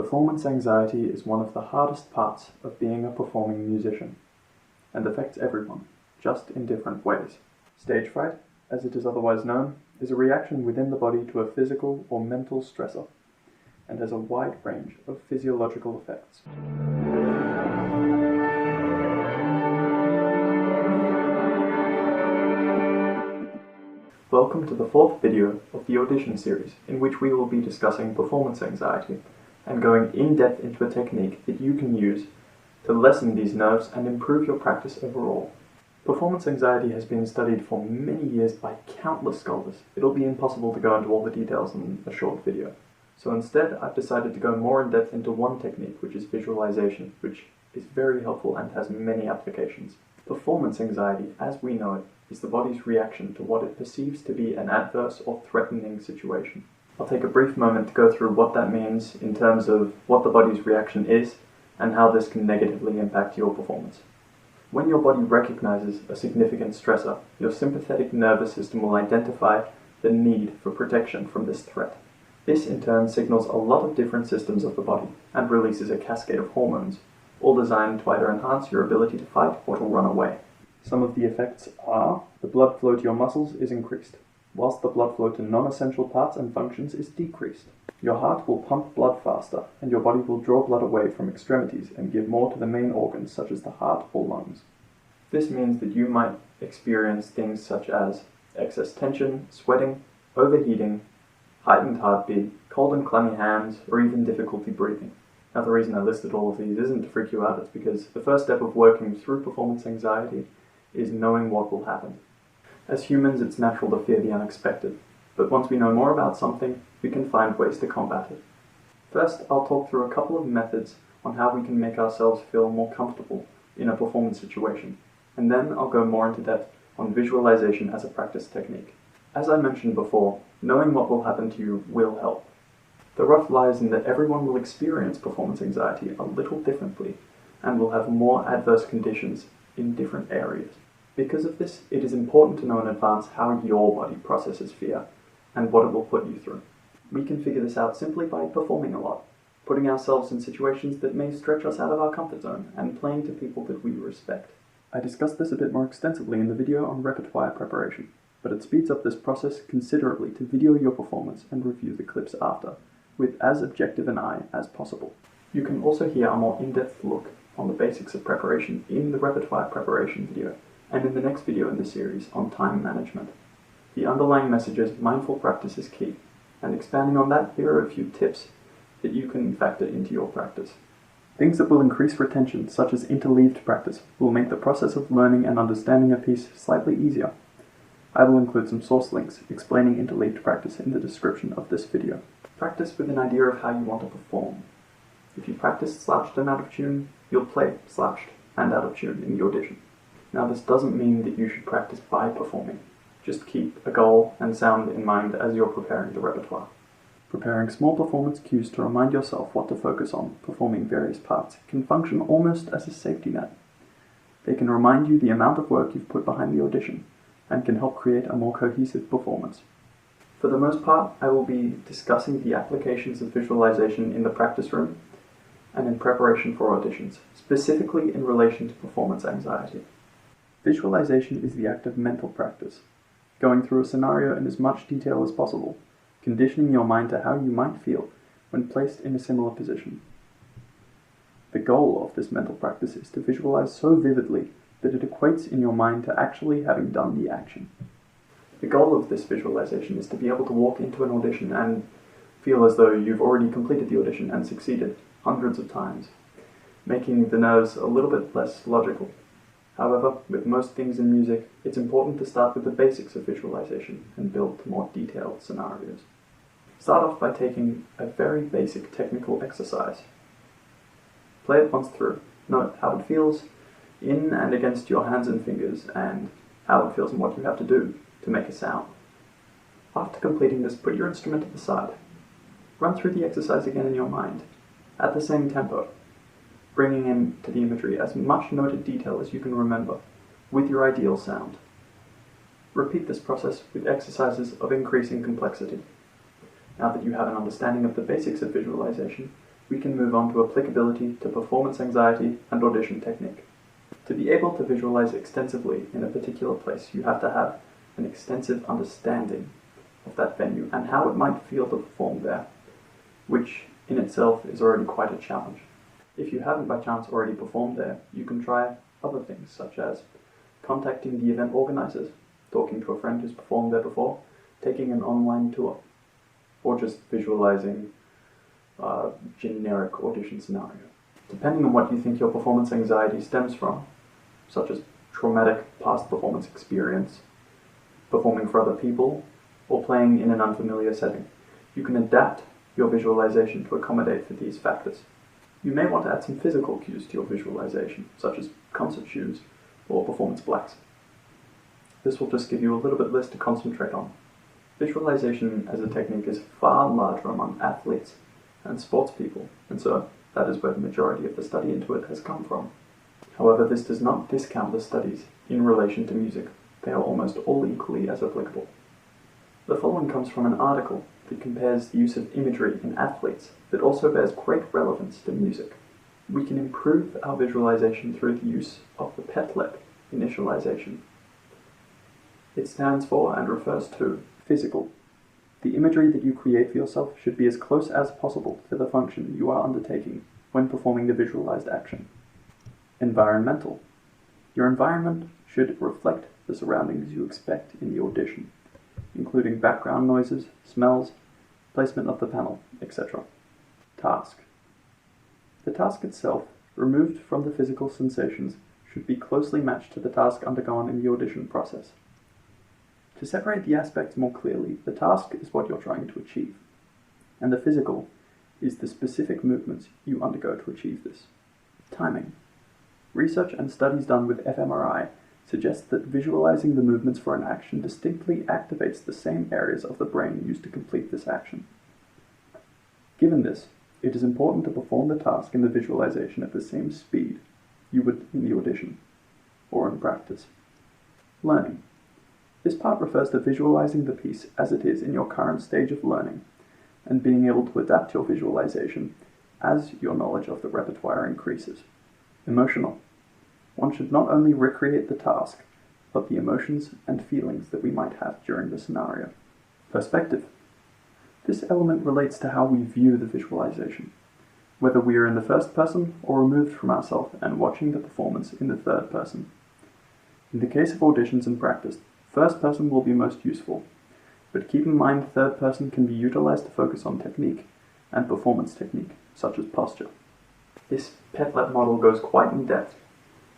Performance anxiety is one of the hardest parts of being a performing musician, and affects everyone, just in different ways. Stage fright, as it is otherwise known, is a reaction within the body to a physical or mental stressor, and has a wide range of physiological effects. Welcome to the fourth video of the Audition series, in which we will be discussing performance anxiety, and going in-depth into a technique that you can use to lessen these nerves and improve your practice overall. Performance anxiety has been studied for many years by countless scholars. It'll be impossible to go into all the details in a short video. So instead, I've decided to go more in depth into one technique, which is visualization, which is very helpful and has many applications. Performance anxiety, as we know it, is the body's reaction to what it perceives to be an adverse or threatening situation. I'll take a brief moment to go through what that means in terms of what the body's reaction is and how this can negatively impact your performance. When your body recognizes a significant stressor, your sympathetic nervous system will identify the need for protection from this threat. This in turn signals a lot of different systems of the body and releases a cascade of hormones, all designed to either enhance your ability to fight or to run away. Some of the effects are: the blood flow to your muscles is increased, whilst the blood flow to non-essential parts and functions is decreased. Your heart will pump blood faster, and your body will draw blood away from extremities and give more to the main organs such as the heart or lungs. This means that you might experience things such as excess tension, sweating, overheating, heightened heartbeat, cold and clammy hands, or even difficulty breathing. Now, the reason I listed all of these isn't to freak you out, it's because the first step of working through performance anxiety is knowing what will happen. As humans, it's natural to fear the unexpected, but once we know more about something, we can find ways to combat it. First, I'll talk through a couple of methods on how we can make ourselves feel more comfortable in a performance situation, and then I'll go more into depth on visualization as a practice technique. As I mentioned before, knowing what will happen to you will help. The rough lies in that everyone will experience performance anxiety a little differently, and will have more adverse conditions in different areas. Because of this, it is important to know in advance how your body processes fear and what it will put you through. We can figure this out simply by performing a lot, putting ourselves in situations that may stretch us out of our comfort zone, and playing to people that we respect. I discussed this a bit more extensively in the video on repertoire preparation, but it speeds up this process considerably to video your performance and review the clips after, with as objective an eye as possible. You can also hear a more in-depth look on the basics of preparation in the repertoire preparation video, and in the next video in the series on time management. The underlying message is mindful practice is key, and expanding on that, here are a few tips that you can factor into your practice. Things that will increase retention, such as interleaved practice, will make the process of learning and understanding a piece slightly easier. I will include some source links explaining interleaved practice in the description of this video. Practice with an idea of how you want to perform. If you practice slouched and out of tune, you'll play slouched and out of tune in the audition. Now, this doesn't mean that you should practice by performing. Just keep a goal and sound in mind as you're preparing the repertoire. Preparing small performance cues to remind yourself what to focus on performing various parts can function almost as a safety net. They can remind you the amount of work you've put behind the audition, and can help create a more cohesive performance. For the most part, I will be discussing the applications of visualization in the practice room and in preparation for auditions, specifically in relation to performance anxiety. Visualization is the act of mental practice, going through a scenario in as much detail as possible, conditioning your mind to how you might feel when placed in a similar position. The goal of this mental practice is to visualize so vividly that it equates in your mind to actually having done the action. The goal of this visualization is to be able to walk into an audition and feel as though you've already completed the audition and succeeded hundreds of times, making the nerves a little bit less logical. However, with most things in music, it's important to start with the basics of visualization and build to more detailed scenarios. Start off by taking a very basic technical exercise. Play it once through. Note how it feels in and against your hands and fingers, and how it feels and what you have to do to make a sound. After completing this, put your instrument to the side. Run through the exercise again in your mind, at the same tempo, bringing into the imagery as much noted detail as you can remember, with your ideal sound. Repeat this process with exercises of increasing complexity. Now that you have an understanding of the basics of visualization, we can move on to applicability to performance anxiety and audition technique. To be able to visualize extensively in a particular place, you have to have an extensive understanding of that venue and how it might feel to perform there, which in itself is already quite a challenge. If you haven't by chance already performed there, you can try other things such as contacting the event organizers, talking to a friend who's performed there before, taking an online tour, or just visualizing a generic audition scenario. Depending on what you think your performance anxiety stems from, such as traumatic past performance experience, performing for other people, or playing in an unfamiliar setting, you can adapt your visualization to accommodate for these factors. You may want to add some physical cues to your visualization, such as concert shoes or performance blacks. This will just give you a little bit less to concentrate on. Visualization as a technique is far larger among athletes and sports people, and so that is where the majority of the study into it has come from. However, this does not discount the studies in relation to music. They are almost all equally as applicable. The following comes from an article that compares the use of imagery in athletes that also bears great relevance to music. We can improve our visualization through the use of the PETLEP initialization. It stands for and refers to physical. The imagery that you create for yourself should be as close as possible to the function you are undertaking when performing the visualized action. Environmental. Your environment should reflect the surroundings you expect in the audition, including background noises, smells, placement of the panel, etc. Task. The task itself, removed from the physical sensations, should be closely matched to the task undergone in the audition process. To separate the aspects more clearly, the task is what you're trying to achieve, and the physical is the specific movements you undergo to achieve this. Timing. Research and studies done with fMRI suggest that visualizing the movements for an action distinctly activates the same areas of the brain used to complete this action. Given this, it is important to perform the task in the visualization at the same speed you would in the audition, or in practice. Learning. This part refers to visualizing the piece as it is in your current stage of learning, and being able to adapt your visualization as your knowledge of the repertoire increases. Emotional. One should not only recreate the task, but the emotions and feelings that we might have during the scenario. Perspective. This element relates to how we view the visualization, whether we are in the first person or removed from ourselves and watching the performance in the third person. In the case of auditions and practice, first person will be most useful, but keep in mind third person can be utilized to focus on technique and performance technique, such as posture. This PETLEP model goes quite in depth,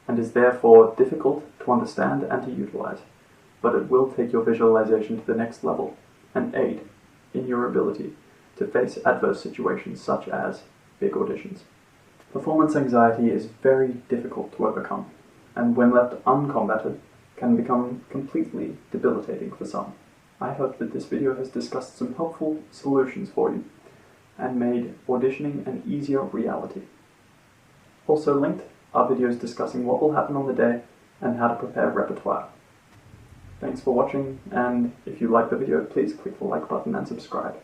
and is therefore difficult to understand and to utilize, but it will take your visualization to the next level and aid in your ability to face adverse situations such as big auditions. Performance anxiety is very difficult to overcome, and when left uncombated, can become completely debilitating for some. I hope that this video has discussed some helpful solutions for you and made auditioning an easier reality. Also linked are videos discussing what will happen on the day and how to prepare repertoire. Thanks for watching, and if you like the video, please click the like button and subscribe.